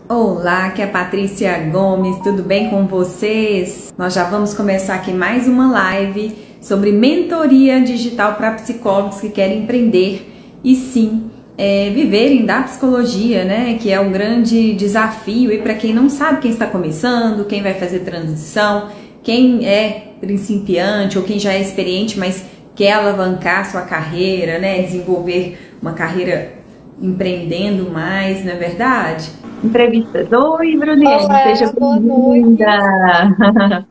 Olá, aqui é a Patrícia Gomes, tudo bem com vocês? Nós já vamos começar aqui mais uma live sobre mentoria digital para psicólogos que querem empreender e sim viverem da psicologia, né? Que é um grande desafio e para quem não sabe, quem está começando, quem vai fazer transição, quem é principiante ou quem já é experiente, mas quer alavancar sua carreira, né? Desenvolver uma carreira empreendendo mais, não é verdade? Entrevistas. Oi, Bruniane, seja Olá, boa noite. bem-vinda.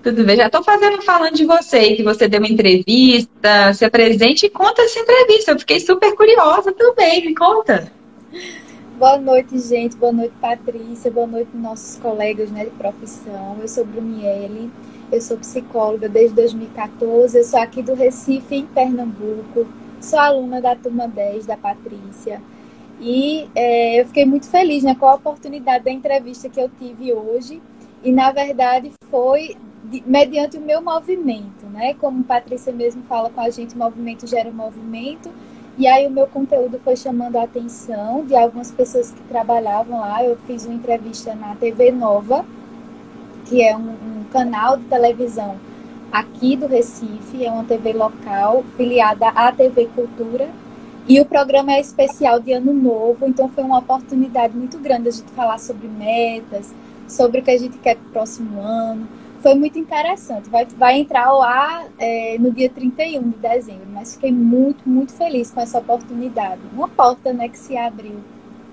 Tudo bem? Já estou falando de você, que você deu uma entrevista, se apresente e conta essa entrevista. Eu fiquei super curiosa também, me conta. Boa noite, gente. Boa noite, Patrícia. Boa noite, nossos colegas, né, de profissão. Eu sou Bruniele, eu sou psicóloga desde 2014. Eu sou aqui do Recife, em Pernambuco. Sou aluna da turma 10 da Patrícia. E eu fiquei muito feliz, né, com a oportunidade da entrevista que eu tive hoje. E, na verdade, foi mediante o meu movimento, né? Como a Patrícia mesmo fala com a gente, movimento gera movimento. E aí o meu conteúdo foi chamando a atenção de algumas pessoas que trabalhavam lá. Eu fiz uma entrevista na TV Nova, que é um canal de televisão aqui do Recife, é uma TV local, filiada à TV Cultura. E o programa é especial de Ano Novo, então foi uma oportunidade muito grande a gente falar sobre metas, sobre o que a gente quer para o próximo ano. Foi muito interessante. Vai entrar ao ar no dia 31 de dezembro, mas fiquei muito, muito feliz com essa oportunidade. Uma porta, né, que se abriu.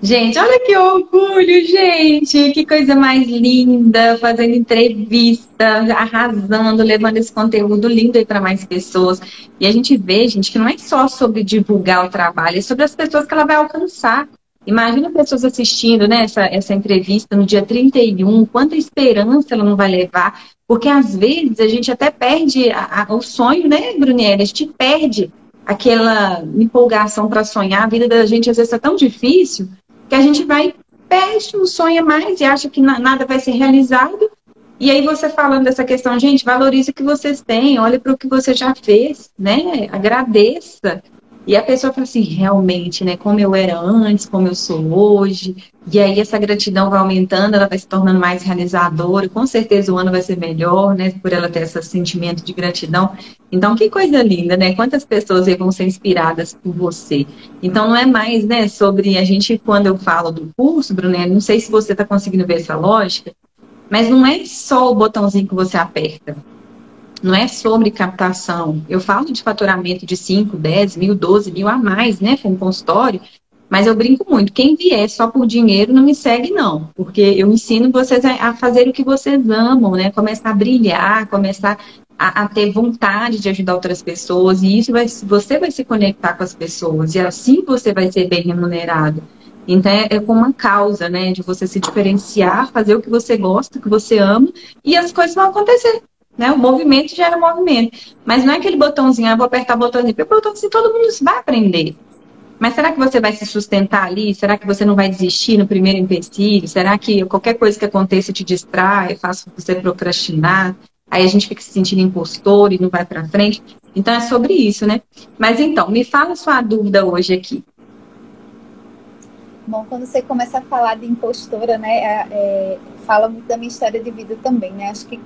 Gente, olha que orgulho, gente! Que coisa mais linda, fazendo entrevista, arrasando, levando esse conteúdo lindo aí para mais pessoas. E a gente vê, gente, que não é só sobre divulgar o trabalho, é sobre as pessoas que ela vai alcançar. Imagina pessoas assistindo, né, essa entrevista no dia 31, quanta esperança ela não vai levar, porque às vezes a gente até perde o sonho, né, Bruniera? A gente perde aquela empolgação para sonhar, a vida da gente às vezes é tão difícil que a gente vai, perde, não sonha mais e acha que nada vai ser realizado. E aí você falando dessa questão, gente, valorize o que vocês têm, olhe para o que você já fez, né? Agradeça. E a pessoa fala assim, realmente, né? Como eu era antes, como eu sou hoje. E aí essa gratidão vai aumentando, ela vai se tornando mais realizadora. Com certeza o ano vai ser melhor, né? Por ela ter esse sentimento de gratidão. Então, que coisa linda, né? Quantas pessoas aí vão ser inspiradas por você. Então, não é mais, né, sobre a gente, quando eu falo do curso, Bruné, não sei se você está conseguindo ver essa lógica, mas não é só o botãozinho que você aperta. Não é sobre captação. Eu falo de faturamento de 5, 10 mil, 12 mil a mais, né, com consultório, mas eu brinco muito. Quem vier só por dinheiro não me segue, não. Porque eu ensino vocês a fazer o que vocês amam, né? Começar a brilhar, começar a ter vontade de ajudar outras pessoas. E isso você vai se conectar com as pessoas. E assim você vai ser bem remunerado. Então, é com uma causa, né? De você se diferenciar, fazer o que você gosta, o que você ama, e as coisas vão acontecer. Né? O movimento gera movimento. Mas não é aquele botãozinho, vou apertar o botãozinho. Porque o botãozinho todo mundo vai aprender. Mas será que você vai se sustentar ali? Será que você não vai desistir no primeiro empecilho? Será que qualquer coisa que aconteça te distrai, faz você procrastinar? Aí a gente fica se sentindo impostor e não vai para frente. Então é sobre isso, né? Mas então, me fala sua dúvida hoje aqui. Bom, quando você começa a falar de impostora, né, fala muito da minha história de vida também, né? Acho que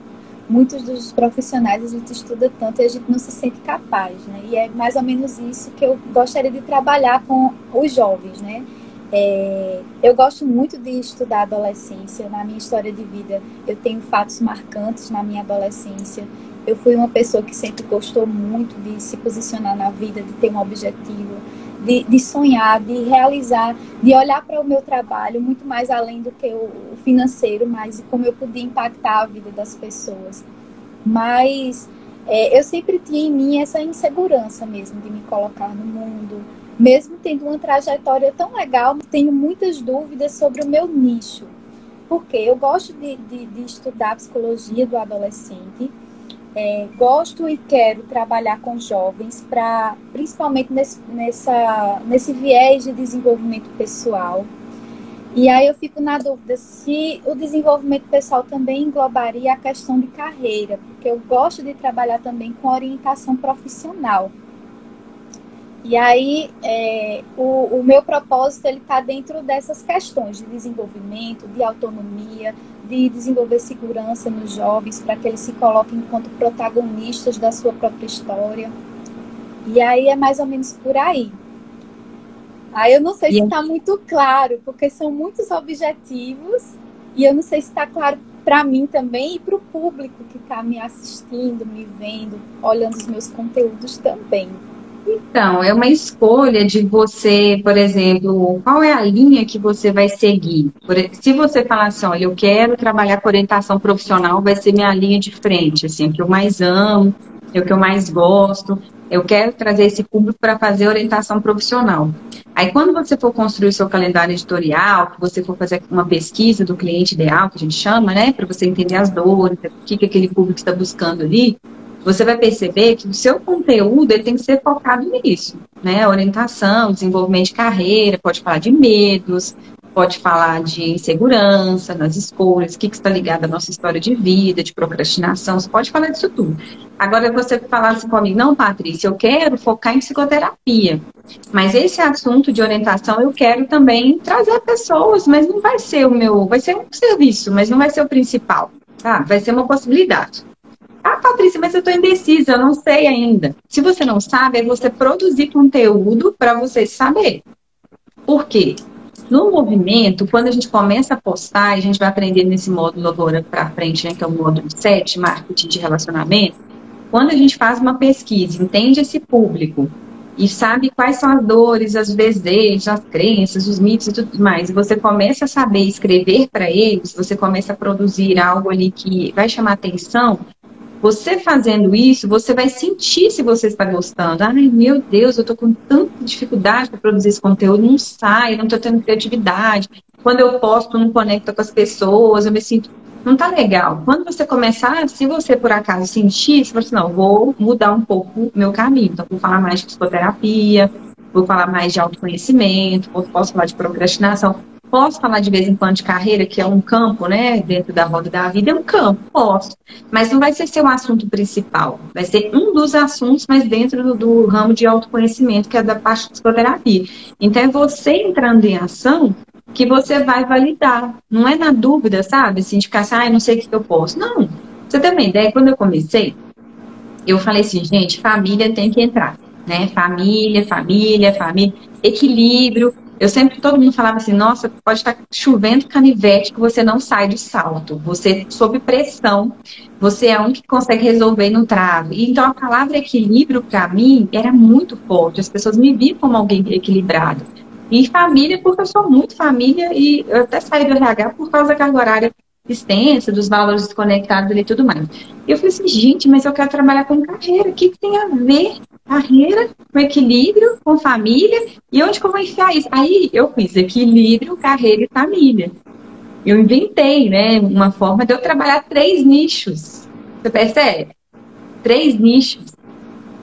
muitos dos profissionais a gente estuda tanto e a gente não se sente capaz, né? E é mais ou menos isso que eu gostaria de trabalhar com os jovens, né? Eu gosto muito de estudar a adolescência. Na minha história de vida, eu tenho fatos marcantes na minha adolescência. Eu fui uma pessoa que sempre gostou muito de se posicionar na vida, de ter um objetivo, de sonhar, de realizar, de olhar para o meu trabalho muito mais além do que o financeiro, mas como eu podia impactar a vida das pessoas. Mas eu sempre tinha em mim essa insegurança mesmo de me colocar no mundo, mesmo tendo uma trajetória tão legal, tenho muitas dúvidas sobre o meu nicho. Porque eu gosto de estudar a psicologia do adolescente, gosto e quero trabalhar com jovens, principalmente nesse viés de desenvolvimento pessoal. E aí eu fico na dúvida se o desenvolvimento pessoal também englobaria a questão de carreira, porque eu gosto de trabalhar também com orientação profissional. E aí, o meu propósito ele está dentro dessas questões de desenvolvimento, de autonomia, de desenvolver segurança nos jovens para que eles se coloquem enquanto protagonistas da sua própria história. E aí é mais ou menos por aí. Aí eu não sei se está muito claro, porque são muitos objetivos e eu não sei se está claro para mim também e para o público que está me assistindo, me vendo, olhando os meus conteúdos também. Então, é uma escolha de você, por exemplo, qual é a linha que você vai seguir. Se você falar assim, olha, eu quero trabalhar com orientação profissional, vai ser minha linha de frente, assim, o que eu mais amo, é o que eu mais gosto, eu quero trazer esse público para fazer orientação profissional. Aí, quando você for construir o seu calendário editorial, que você for fazer uma pesquisa do cliente ideal, que a gente chama, né, para você entender as dores, o que aquele público está buscando ali, você vai perceber que o seu conteúdo ele tem que ser focado nisso, né? Orientação, desenvolvimento de carreira, pode falar de medos, pode falar de insegurança nas escolhas, o que está ligado à nossa história de vida, de procrastinação, você pode falar disso tudo. Agora, você falar assim comigo, não, Patrícia, eu quero focar em psicoterapia, mas esse assunto de orientação eu quero também trazer pessoas, mas não vai ser vai ser um serviço, mas não vai ser o principal, tá? Vai ser uma possibilidade. Ah, Patrícia, mas eu estou indecisa, eu não sei ainda. Se você não sabe, é você produzir conteúdo para você saber. Por quê? No movimento, quando a gente começa a postar, a gente vai aprender nesse módulo agora para frente, né, que é o módulo 7, marketing de relacionamento. Quando a gente faz uma pesquisa, entende esse público e sabe quais são as dores, os desejos, as crenças, os mitos e tudo mais, e você começa a saber escrever para eles, você começa a produzir algo ali que vai chamar atenção. Você fazendo isso, você vai sentir se você está gostando. Ai, meu Deus, eu estou com tanta dificuldade para produzir esse conteúdo, não sai, não estou tendo criatividade. Quando eu posto, não conecto com as pessoas, eu me sinto... Não está legal. Quando você começar, se você por acaso sentir, você fala assim, não, vou mudar um pouco o meu caminho. Então, vou falar mais de psicoterapia, vou falar mais de autoconhecimento, posso falar de procrastinação. Posso falar de vez em quando de carreira, que é um campo, né, dentro da roda da vida, é um campo, posso. Mas não vai ser seu assunto principal. Vai ser um dos assuntos, mas dentro do ramo de autoconhecimento, que é da parte de psicoterapia. Então, é você entrando em ação que você vai validar. Não é na dúvida, sabe? Assim, de ficar assim, eu não sei o que eu posso. Não. Você tem uma ideia? Quando eu comecei, eu falei assim, gente, família tem que entrar, né? Família, equilíbrio. Todo mundo falava assim, nossa, pode estar chovendo canivete que você não sai do salto. Você, sob pressão, você é um que consegue resolver no trave. Então, a palavra equilíbrio, para mim, era muito forte. As pessoas me viam como alguém equilibrado. E família, porque eu sou muito família e eu até saí do RH por causa da carga horária extensa, dos valores desconectados ali e tudo mais. E eu falei assim, gente, mas eu quero trabalhar com carreira. O que tem a ver carreira com equilíbrio, com família? E onde que eu vou enfiar isso? Aí eu fiz equilíbrio, carreira e família. Eu inventei, né, uma forma de eu trabalhar 3 nichos. Você percebe? 3 nichos.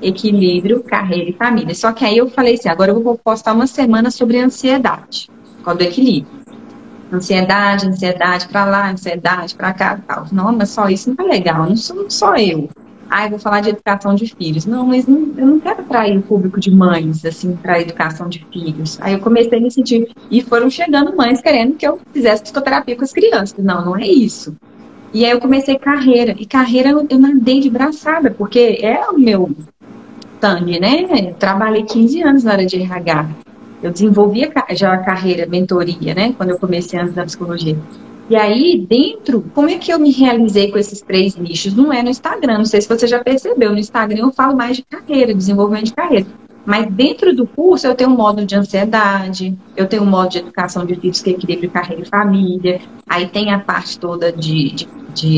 Equilíbrio, carreira e família. Só que aí eu falei assim, agora eu vou postar uma semana sobre ansiedade, por causa do equilíbrio. Ansiedade para lá, ansiedade para cá e tal. Não, mas só isso não tá legal, não sou só eu. Ah, eu vou falar de educação de filhos. Não, mas eu não quero atrair o público de mães, assim, para educação de filhos. Aí eu comecei a me sentir... E foram chegando mães querendo que eu fizesse psicoterapia com as crianças. Não, não é isso. E aí eu comecei carreira. E carreira eu nadei de braçada, porque é o meu sangue, né? Eu trabalhei 15 anos na área de RH. Eu desenvolvia já a carreira, mentoria, né? Quando eu comecei antes da psicologia. E aí, dentro, como é que eu me realizei com esses 3 nichos? Não é no Instagram, não sei se você já percebeu. No Instagram eu falo mais de carreira, desenvolvimento de carreira. Mas dentro do curso eu tenho um módulo de ansiedade, eu tenho um módulo de educação de filhos, que é equilíbrio carreira e família. Aí tem a parte toda de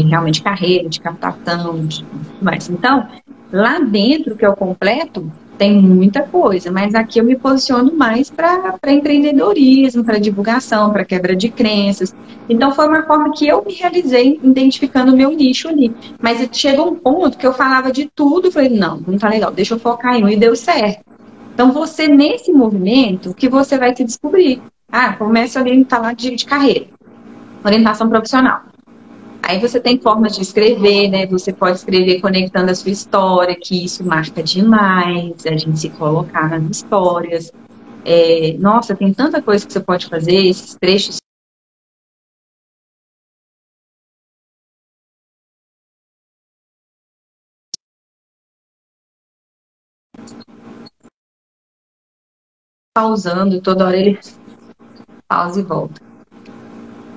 realmente carreira, de captação, de tudo mais. Então, lá dentro, que é o completo, tem muita coisa, mas aqui eu me posiciono mais para empreendedorismo, para divulgação, para quebra de crenças. Então, foi uma forma que eu me realizei identificando o meu nicho ali. Mas chegou um ponto que eu falava de tudo, falei, não tá legal, deixa eu focar em um, e deu certo. Então, você, nesse movimento, que você vai se descobrir. Ah, começa a orientar lá de carreira, orientação profissional. Aí você tem formas de escrever, né? Você pode escrever conectando a sua história, que isso marca demais, a gente se colocar nas histórias. Nossa, tem tanta coisa que você pode fazer, esses trechos pausando, toda hora ele pausa e volta.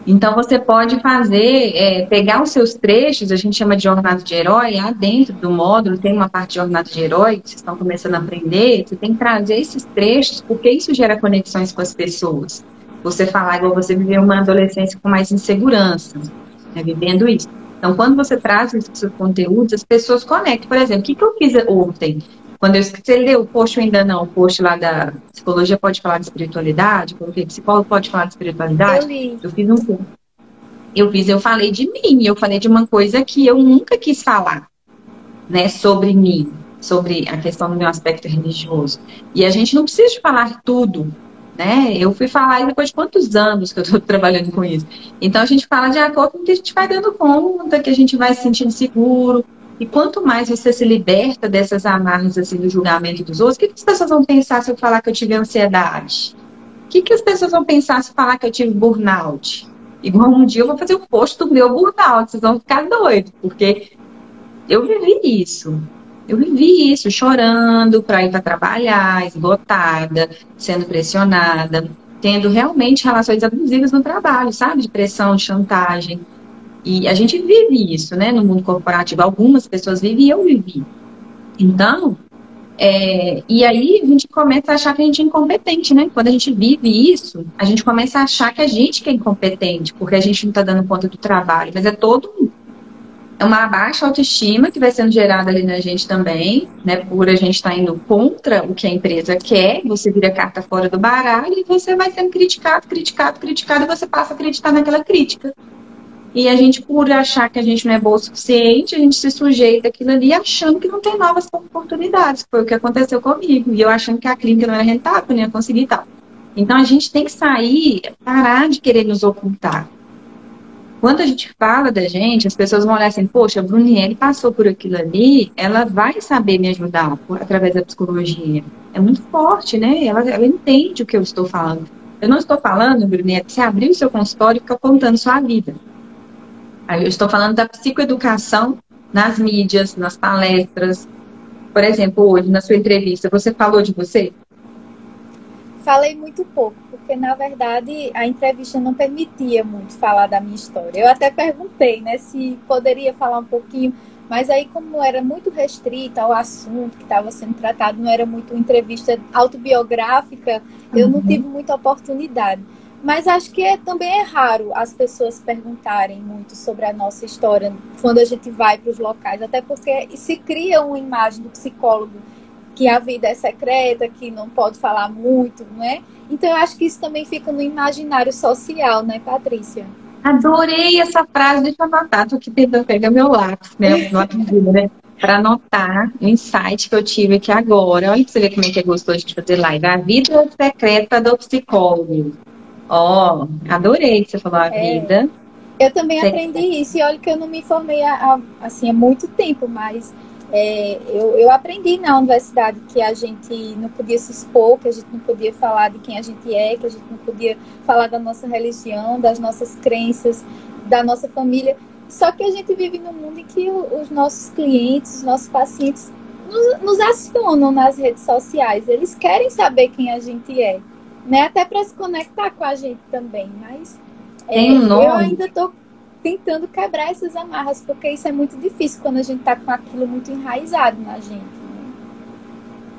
Então, você pode fazer, pegar os seus trechos, a gente chama de jornada de herói, lá dentro do módulo tem uma parte de jornada de herói, que vocês estão começando a aprender, você tem que trazer esses trechos, porque isso gera conexões com as pessoas. Você falar igual você viveu uma adolescência com mais insegurança, né, vivendo isso. Então, quando você traz esses seus conteúdos, as pessoas conectam. Por exemplo, o que eu fiz ontem? Quando você leu o post, ainda não, o post lá da psicologia pode falar de espiritualidade, porque psicólogo pode falar de espiritualidade. Eu li. Eu falei de mim, eu falei de uma coisa que eu nunca quis falar, né, sobre mim, sobre a questão do meu aspecto religioso. E a gente não precisa de falar tudo, né? Eu fui falar depois de quantos anos que eu estou trabalhando com isso. Então a gente fala de acordo com o que a gente vai dando conta, que a gente vai se sentindo seguro. E quanto mais você se liberta dessas amarras assim, do julgamento dos outros, o que as pessoas vão pensar se eu falar que eu tive ansiedade? O que as pessoas vão pensar se eu falar que eu tive burnout? Igual um dia eu vou fazer o post do meu burnout, vocês vão ficar doidos, porque eu vivi isso. Eu vivi isso, chorando para ir para trabalhar, esgotada, sendo pressionada, tendo realmente relações abusivas no trabalho, sabe? De pressão, de chantagem. E a gente vive isso, né? No mundo corporativo. Algumas pessoas vivem e eu vivi. Então, e aí a gente começa a achar que a gente é incompetente, né? Quando a gente vive isso, a gente começa a achar que a gente que é incompetente, porque a gente não está dando conta do trabalho. Mas é uma baixa autoestima que vai sendo gerada ali na gente também, né? Por a gente estar indo contra o que a empresa quer, você vira carta fora do baralho e você vai sendo criticado, e você passa a acreditar naquela crítica. E a gente, por achar que a gente não é boa o suficiente, a gente se sujeita àquilo ali achando que não tem novas oportunidades. Foi o que aconteceu comigo. E eu achando que a clínica não era rentável, não ia conseguir e tal. Então, a gente tem que sair, parar de querer nos ocultar. Quando a gente fala da gente, as pessoas vão olhar assim, poxa, a Bruniele passou por aquilo ali, ela vai saber me ajudar através da psicologia. É muito forte, né? Ela entende o que eu estou falando. Eu não estou falando, Bruniele, você abrir o seu consultório e ficar contando sua vida. Aí eu estou falando da psicoeducação nas mídias, nas palestras. Por exemplo, hoje, na sua entrevista, você falou de você? Falei muito pouco, porque, na verdade, a entrevista não permitia muito falar da minha história. Eu até perguntei, né, se poderia falar um pouquinho, mas aí, como era muito restrita ao assunto que estava sendo tratado, não era muito entrevista autobiográfica, eu não tive muita oportunidade. Mas acho que também é raro as pessoas perguntarem muito sobre a nossa história quando a gente vai para os locais, até porque se cria uma imagem do psicólogo que a vida é secreta, que não pode falar muito, né? Então eu acho que isso também fica no imaginário social, né, Patrícia? Adorei essa frase, deixa eu anotar, estou aqui tentando pegar meu lápis, né? Para anotar o insight que eu tive aqui agora. Olha para você ver como é que é gostoso de fazer live. A vida secreta do psicólogo. Adorei que você falou a vida. Eu também aprendi isso, e olha que eu não me formei há muito tempo, mas eu aprendi na universidade que a gente não podia se expor, que a gente não podia falar de quem a gente é, que a gente não podia falar da nossa religião, das nossas crenças, da nossa família. Só que a gente vive num mundo em que os nossos clientes, os nossos pacientes nos acionam nas redes sociais. Eles querem saber quem a gente é, né? Até para se conectar com a gente também. Mas eu ainda estou tentando quebrar essas amarras, porque isso é muito difícil quando a gente está com aquilo muito enraizado na gente. Né?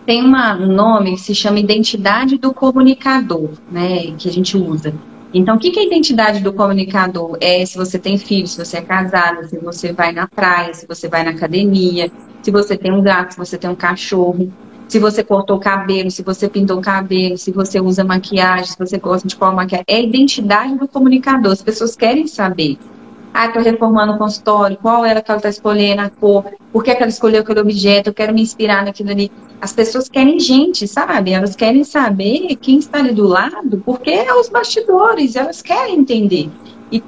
Tem um nome que se chama identidade do comunicador, né? Que a gente usa. Então, o que é a identidade do comunicador? É se você tem filho, se você é casada, se você vai na praia, se você vai na academia, se você tem um gato, se você tem um cachorro, se você cortou o cabelo, se você pintou o cabelo, se você usa maquiagem, se você gosta de qual maquiagem. É a identidade do comunicador. As pessoas querem saber. Estou reformando o consultório, qual era que ela está escolhendo, a cor, por que ela escolheu aquele objeto, eu quero me inspirar naquilo ali. As pessoas querem gente, sabe? Elas querem saber quem está ali do lado, porque é os bastidores, elas querem entender. E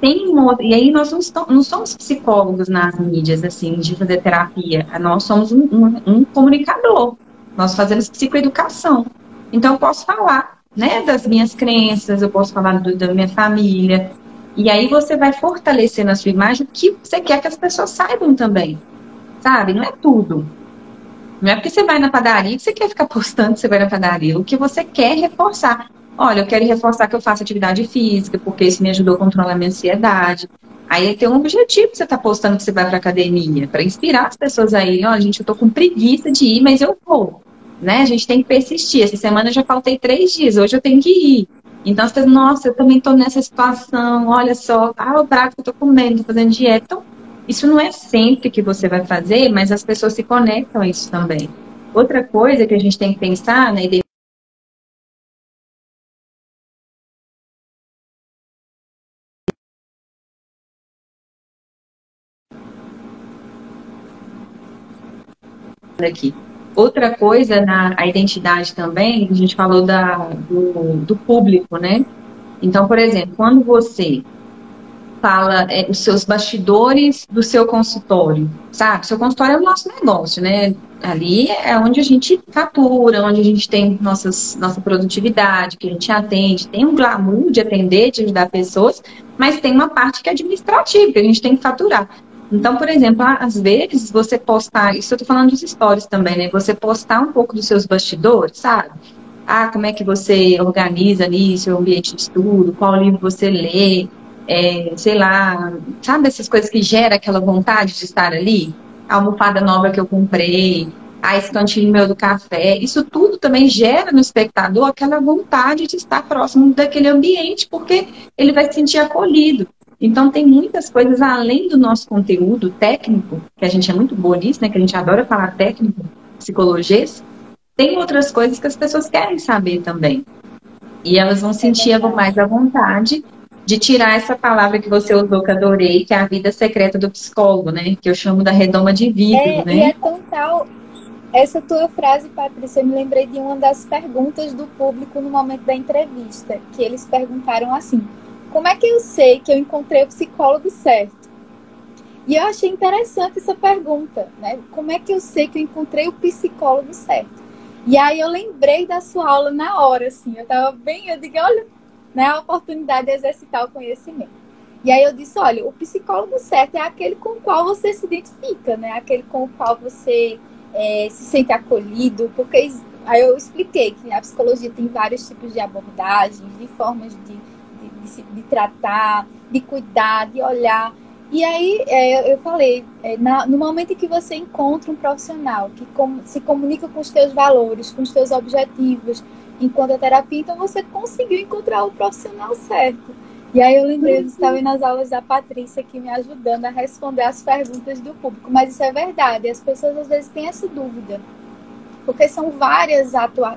aí nós não somos psicólogos nas mídias, assim, de fazer terapia. Nós somos um comunicador. Nós fazemos psicoeducação. Então, eu posso falar, né, das minhas crenças, eu posso falar da minha família. E aí você vai fortalecer na sua imagem o que você quer que as pessoas saibam também, sabe? Não é tudo. Não é porque você vai na padaria que você quer ficar postando que você vai na padaria. O que você quer reforçar. Olha, eu quero reforçar que eu faço atividade física, porque isso me ajudou a controlar a minha ansiedade. Aí tem um objetivo que você está postando que você vai para academia, para inspirar as pessoas aí. Ó, gente, eu tô com preguiça de ir, mas eu vou. Né? A gente tem que persistir. Essa semana eu já faltei 3 dias, hoje eu tenho que ir. Então, você pensa, nossa, eu também estou nessa situação, olha só, o prato que eu estou comendo, estou fazendo dieta. Então, isso não é sempre que você vai fazer, mas as pessoas se conectam a isso também. Outra coisa que a gente tem que pensar na identidade aqui. Outra coisa na a identidade também, a gente falou do público, né? Então, por exemplo, quando você fala os seus bastidores do seu consultório, sabe? Seu consultório é o nosso negócio, né? Ali é onde a gente fatura, onde a gente tem nossa produtividade, que a gente atende, tem um glamour de atender, de ajudar pessoas, mas tem uma parte que é administrativa, que a gente tem que faturar. Então, por exemplo, às vezes você postar, isso eu tô falando dos stories também, né? Você postar um pouco dos seus bastidores, sabe? Como é que você organiza ali seu ambiente de estudo, qual livro você lê, sei lá, sabe essas coisas que geram aquela vontade de estar ali? A almofada nova que eu comprei, esse cantinho meu do café, isso tudo também gera no espectador aquela vontade de estar próximo daquele ambiente, porque ele vai se sentir acolhido. Então, tem muitas coisas além do nosso conteúdo técnico, que a gente é muito boa nisso, né? Que a gente adora falar técnico, psicologias. Tem outras coisas que as pessoas querem saber também. E elas vão sentir mais à vontade de tirar essa palavra que você usou, que adorei, que é a vida secreta do psicólogo, né? Que eu chamo da redoma de vidro, né? E é tão tal. Essa tua frase, Patrícia, eu me lembrei de uma das perguntas do público no momento da entrevista, que eles perguntaram assim: como é que eu sei que eu encontrei o psicólogo certo? E eu achei interessante essa pergunta, né? Como é que eu sei que eu encontrei o psicólogo certo? E aí eu lembrei da sua aula na hora, assim, eu digo, olha, né, a oportunidade de exercitar o conhecimento. E aí eu disse, olha, o psicólogo certo é aquele com o qual você se identifica, né? Aquele com o qual você se sente acolhido, porque aí eu expliquei que a psicologia tem vários tipos de abordagens, de formas de tratar, de cuidar, de olhar. E aí eu falei, no momento em que você encontra um profissional que se comunica com os teus valores, com os teus objetivos, enquanto a terapia, então você conseguiu encontrar o profissional certo. E aí eu lembrei, eu estava nas aulas da Patrícia aqui me ajudando a responder as perguntas do público. Mas isso é verdade, as pessoas às vezes têm essa dúvida, porque são várias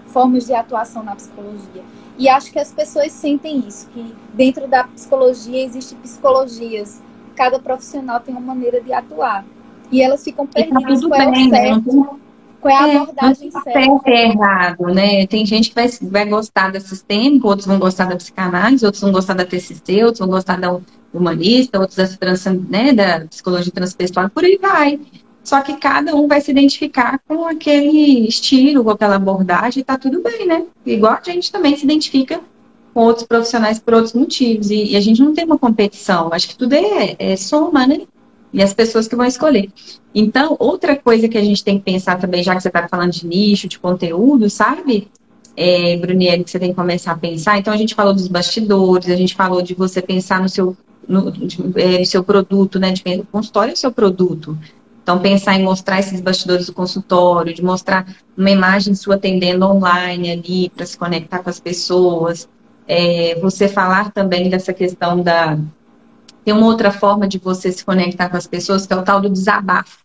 formas de atuação na psicologia. E acho que as pessoas sentem isso, que dentro da psicologia existem psicologias. Cada profissional tem uma maneira de atuar. E elas ficam perdidas qual é o certo, qual é a abordagem certa. É errado, né? Tem gente que vai gostar da sistêmica, outros vão gostar da psicanálise, outros vão gostar da TCC, outros vão gostar da humanista, outros da psicologia transpessoal, por aí vai. Só que cada um vai se identificar com aquele estilo, com aquela abordagem, e tá tudo bem, né? Igual a gente também se identifica com outros profissionais por outros motivos. E a gente não tem uma competição. Acho que tudo é soma, né? E as pessoas que vão escolher. Então, outra coisa que a gente tem que pensar também, já que você está falando de nicho, de conteúdo, sabe, Brunieri, que você tem que começar a pensar. Então, a gente falou dos bastidores, a gente falou de você pensar no seu produto, né? O consultório é o seu produto. Então, pensar em mostrar esses bastidores do consultório, de mostrar uma imagem sua atendendo online ali, para se conectar com as pessoas. Você falar também dessa questão Tem uma outra forma de você se conectar com as pessoas, que é o tal do desabafo.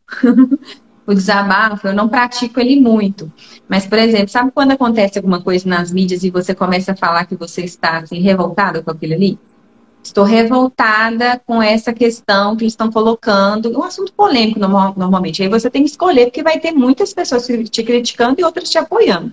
O desabafo, eu não pratico ele muito. Mas, por exemplo, sabe quando acontece alguma coisa nas mídias e você começa a falar que você está assim, revoltada com aquilo ali? Estou revoltada com essa questão que eles estão colocando. Um assunto polêmico, normalmente. Aí você tem que escolher, porque vai ter muitas pessoas te criticando e outras te apoiando.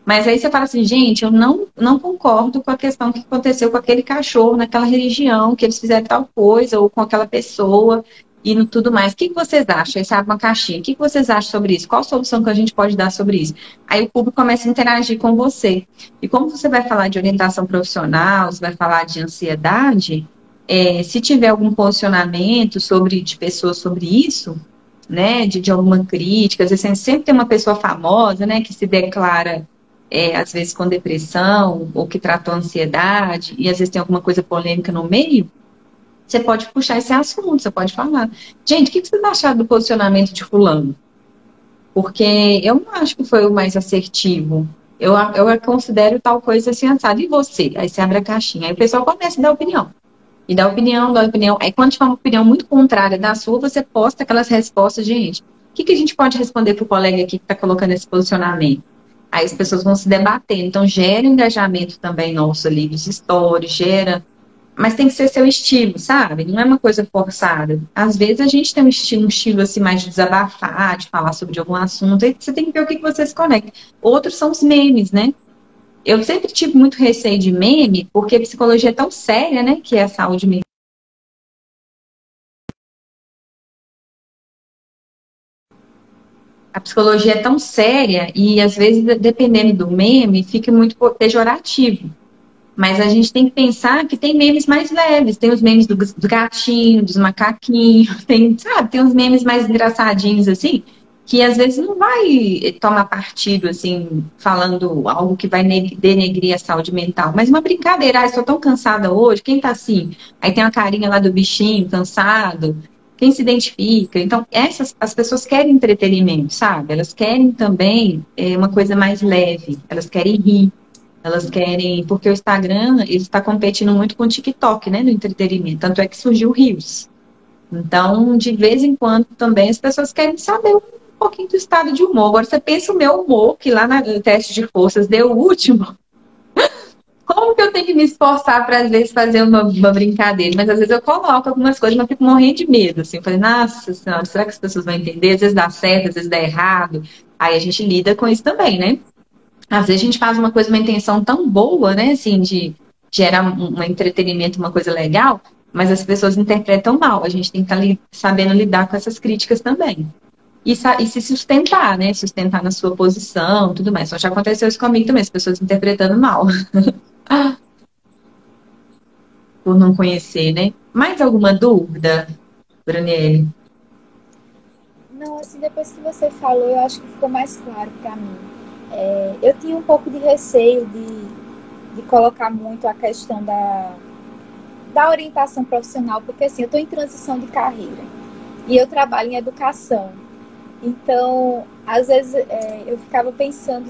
Mas aí você fala assim, gente, eu não concordo com a questão que aconteceu com aquele cachorro naquela religião, que eles fizeram tal coisa, ou com aquela pessoa e no tudo mais. O que vocês acham? Aí você abre uma caixinha. O que vocês acham sobre isso? Qual solução que a gente pode dar sobre isso? Aí o público começa a interagir com você. E como você vai falar de orientação profissional, você vai falar de ansiedade, se tiver algum posicionamento de pessoas sobre isso, né, de alguma crítica, às vezes sempre tem uma pessoa famosa, né, que se declara às vezes com depressão, ou que tratou ansiedade, e às vezes tem alguma coisa polêmica no meio, você pode puxar esse assunto, você pode falar. Gente, o que vocês acharam do posicionamento de fulano? Porque eu não acho que foi o mais assertivo. Eu considero tal coisa assim, assado. E você? Aí você abre a caixinha. Aí o pessoal começa a dar opinião. E dá opinião, dá opinião. Aí quando tiver uma opinião muito contrária da sua, você posta aquelas respostas, gente. O que a gente pode responder para o colega aqui que está colocando esse posicionamento? Aí as pessoas vão se debater. Então, gera engajamento também nosso ali dos stories, gera. Mas tem que ser seu estilo, sabe? Não é uma coisa forçada. Às vezes a gente tem um estilo assim mais de desabafar, de falar sobre algum assunto, e você tem que ver o que você se conecta. Outros são os memes, né? Eu sempre tive muito receio de meme, porque a psicologia é tão séria, né? Que é a saúde mental. A psicologia é tão séria e, às vezes, dependendo do meme, fica muito pejorativo. Mas a gente tem que pensar que tem memes mais leves. Tem os memes do gatinho, dos macaquinhos, tem, sabe? Tem uns memes mais engraçadinhos, assim, que às vezes não vai tomar partido, assim, falando algo que vai denegrir a saúde mental. Mas uma brincadeira, estou tão cansada hoje, quem tá assim? Aí tem uma carinha lá do bichinho, cansado. Quem se identifica? Então, as pessoas querem entretenimento, sabe? Elas querem também uma coisa mais leve, elas querem rir. Elas querem, porque o Instagram, ele está competindo muito com o TikTok, né, no entretenimento. Tanto é que surgiu o Reels. Então, de vez em quando, também as pessoas querem saber um pouquinho do estado de humor. Agora, você pensa o meu humor, que lá no teste de forças deu o último. Como que eu tenho que me esforçar para, às vezes, fazer uma brincadeira? Mas, às vezes, eu coloco algumas coisas, mas eu fico morrendo de medo, assim. Eu falei, nossa senhora, será que as pessoas vão entender? Às vezes dá certo, às vezes dá errado. Aí a gente lida com isso também, né? Às vezes a gente faz uma coisa, uma intenção tão boa, né, assim, de gerar um entretenimento, uma coisa legal, mas as pessoas interpretam mal. A gente tem que estar sabendo lidar com essas críticas também. E se sustentar, né, sustentar na sua posição, tudo mais. Então já aconteceu isso comigo também, as pessoas interpretando mal, por não conhecer, né. Mais alguma dúvida, Bruniele? Não, assim, depois que você falou, eu acho que ficou mais claro para mim. Eu tinha um pouco de receio de colocar muito a questão da orientação profissional, porque assim, eu estou em transição de carreira e eu trabalho em educação. Então, às vezes eu ficava pensando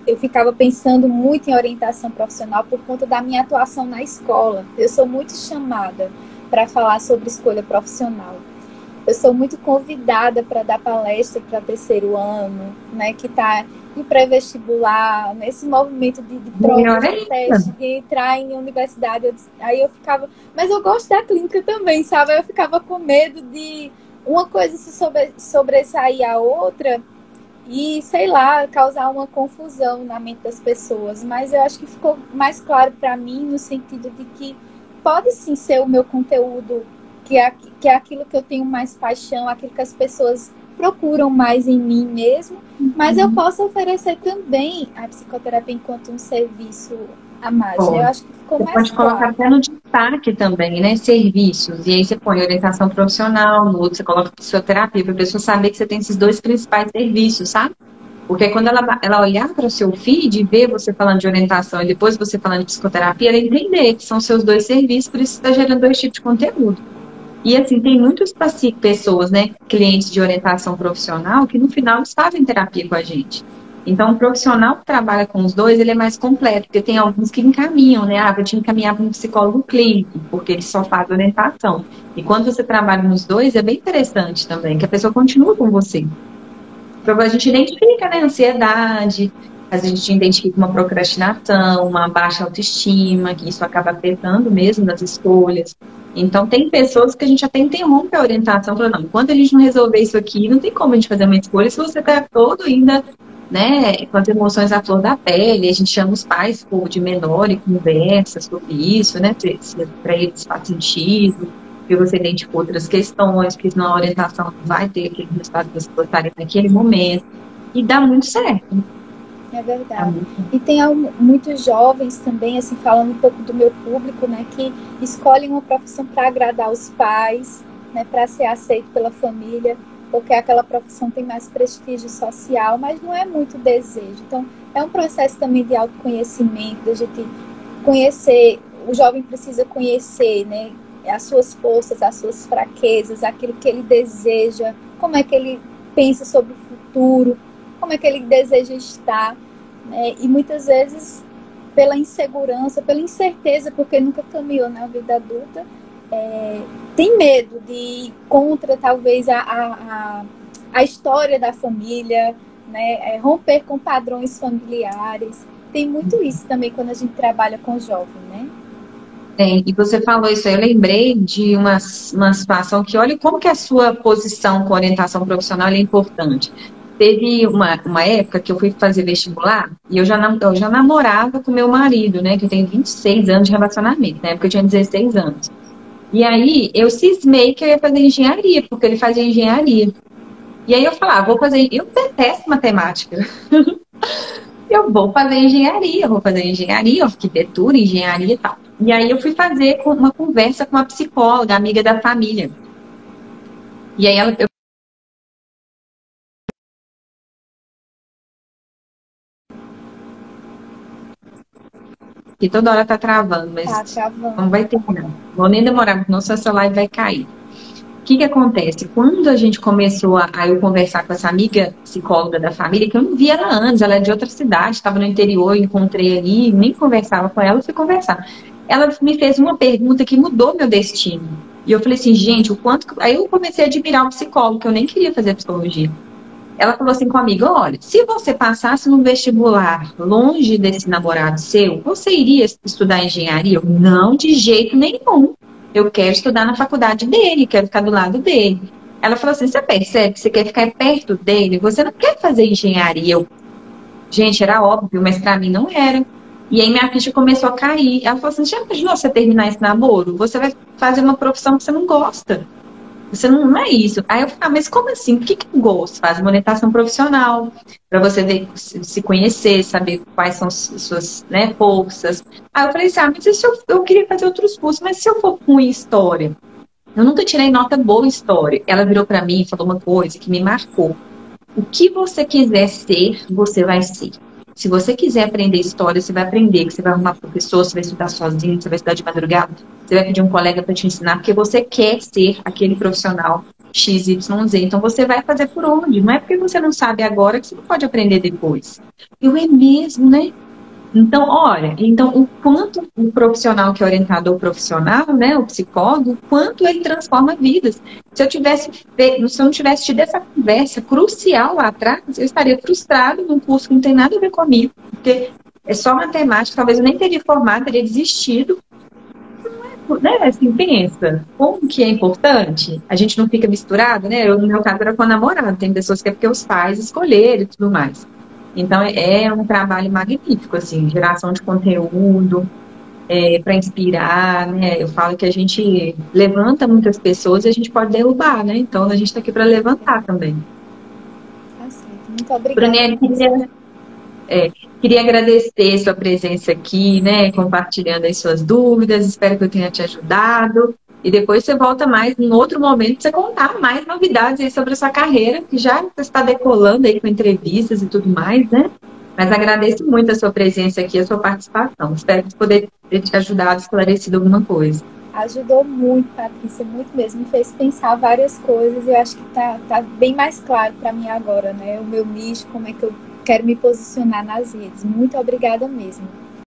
eu ficava pensando muito em orientação profissional por conta da minha atuação na escola. Eu sou muito chamada para falar sobre escolha profissional. Eu sou muito convidada para dar palestra para terceiro ano, né, que está em pré-vestibular, nesse movimento de prova, de teste, de entrar em universidade. Aí eu ficava... Mas eu gosto da clínica também, sabe? Eu ficava com medo de uma coisa se sobressair a outra e, sei lá, causar uma confusão na mente das pessoas. Mas eu acho que ficou mais claro para mim no sentido de que pode sim ser o meu conteúdo, que é aquilo que eu tenho mais paixão, aquilo que as pessoas procuram mais em mim mesmo, mas eu posso oferecer também a psicoterapia enquanto um serviço a mais. Eu acho que ficou mais claro. Você pode colocar até no destaque também, né? Serviços. E aí você põe orientação profissional, no outro você coloca psicoterapia, para a pessoa saber que você tem esses dois principais serviços, sabe? Porque quando ela olhar para o seu feed e ver você falando de orientação e depois você falando de psicoterapia, ela entender que são seus dois serviços, por isso você está gerando dois tipos de conteúdo. E assim, tem muitas pessoas, né, clientes de orientação profissional, que no final eles fazem terapia com a gente. Então, o profissional que trabalha com os dois, ele é mais completo, porque tem alguns que encaminham, né? Ah, vou te encaminhar para um psicólogo clínico, porque ele só faz orientação. E quando você trabalha nos dois, é bem interessante também, que a pessoa continua com você. Então, a gente identifica, né, ansiedade, às vezes a gente identifica uma procrastinação, uma baixa autoestima, que isso acaba afetando mesmo nas escolhas. Então, tem pessoas que a gente até interrompe a orientação, falando, não, enquanto a gente não resolver isso aqui, não tem como a gente fazer uma escolha se você está todo ainda né, com as emoções à flor da pele, a gente chama os pais de menor e conversa sobre isso, né, para eles faz sentido, que você identificou outras questões, que na orientação não vai ter aquele resultado que você gostaria naquele momento, e dá muito certo. É verdade. E tem muitos jovens também, assim, falando um pouco do meu público, né, que escolhem uma profissão para agradar os pais, né, para ser aceito pela família, porque aquela profissão tem mais prestígio social, mas não é muito desejo. Então, é um processo também de autoconhecimento, de a gente conhecer, o jovem precisa conhecer, né, as suas forças, as suas fraquezas, aquilo que ele deseja, como é que ele pensa sobre o futuro, como é que ele deseja estar, né? E muitas vezes, pela insegurança, pela incerteza, porque nunca caminhou na vida adulta, tem medo de ir contra, talvez, a história da família, né? Romper com padrões familiares. Tem muito isso também quando a gente trabalha com jovem, né? Tem, e você falou isso aí, eu lembrei de uma situação que, olha como que a sua posição com orientação profissional é importante. Teve uma época que eu fui fazer vestibular e eu já namorava com meu marido, né, que eu tenho 26 anos de relacionamento, na época eu tinha 16 anos. E aí eu cismei que eu ia fazer engenharia, porque ele fazia engenharia. E aí eu falava, vou fazer, eu detesto matemática. Eu vou fazer engenharia, arquitetura, engenharia e tal. E aí eu fui fazer uma conversa com uma psicóloga, amiga da família. E aí ela, que toda hora tá travando, mas Tá travando. não vai terminar. Vou nem demorar, porque senão essa live vai cair. O que acontece? Quando a gente começou a eu conversar com essa amiga psicóloga da família, que eu não via ela antes, ela é de outra cidade, estava no interior, eu encontrei ali, nem conversava com ela, fui conversar. Ela me fez uma pergunta que mudou meu destino. E eu falei assim, gente, o quanto... Aí eu comecei a admirar o psicólogo, que eu nem queria fazer psicologia. Ela falou assim comigo, olha, se você passasse no vestibular longe desse namorado seu, você iria estudar engenharia? Eu, não, de jeito nenhum. Eu quero estudar na faculdade dele, quero ficar do lado dele. Ela falou assim, você percebe que você quer ficar perto dele? Você não quer fazer engenharia? Eu, gente, era óbvio, mas pra mim não era. E aí minha ficha começou a cair. Ela falou assim, já imaginou você terminar esse namoro? Você vai fazer uma profissão que você não gosta. Você não é isso. Aí eu falei, mas como assim? Por que eu gosto? Faz uma orientação profissional, para você ver, se conhecer, saber quais são suas, né, forças. Aí eu falei assim, mas e se eu queria fazer outros cursos, mas se eu for com história? Eu nunca tirei nota boa em história. Ela virou para mim e falou uma coisa que me marcou. O que você quiser ser, você vai ser. Se você quiser aprender história, você vai aprender, que você vai arrumar professor, você vai estudar sozinho, você vai estudar de madrugada, você vai pedir um colega para te ensinar, porque você quer ser aquele profissional XYZ. Então você vai fazer por onde? Não é porque você não sabe agora que você não pode aprender depois. Eu é mesmo, né? Então, olha, então o quanto o profissional que é orientador profissional, né, o psicólogo, o quanto ele transforma vidas. Se eu não tivesse tido essa conversa crucial lá atrás, eu estaria frustrado num curso que não tem nada a ver comigo, porque é só matemática, talvez eu nem teria formado, teria desistido. Né, assim, pensa, como que é importante? A gente não fica misturado, né? Eu, no meu caso, era com a namorada, tem pessoas que é porque os pais escolheram e tudo mais. Então, é um trabalho magnífico, assim, geração de conteúdo, para inspirar, né? Eu falo que a gente levanta muitas pessoas e a gente pode derrubar, né? Então, a gente está aqui para levantar também. Tá certo. Muito obrigada. Brunelli, queria agradecer sua presença aqui, né? Compartilhando as suas dúvidas, espero que eu tenha te ajudado. E depois você volta mais em outro momento você contar mais novidades aí sobre a sua carreira, que já está decolando aí com entrevistas e tudo mais, né? Mas agradeço muito a sua presença aqui, a sua participação. Espero poder ter te ajudado, esclarecido alguma coisa. Ajudou muito, Patrícia, muito mesmo. Me fez pensar várias coisas e eu acho que tá bem mais claro para mim agora, né? O meu nicho, como é que eu quero me posicionar nas redes. Muito obrigada mesmo.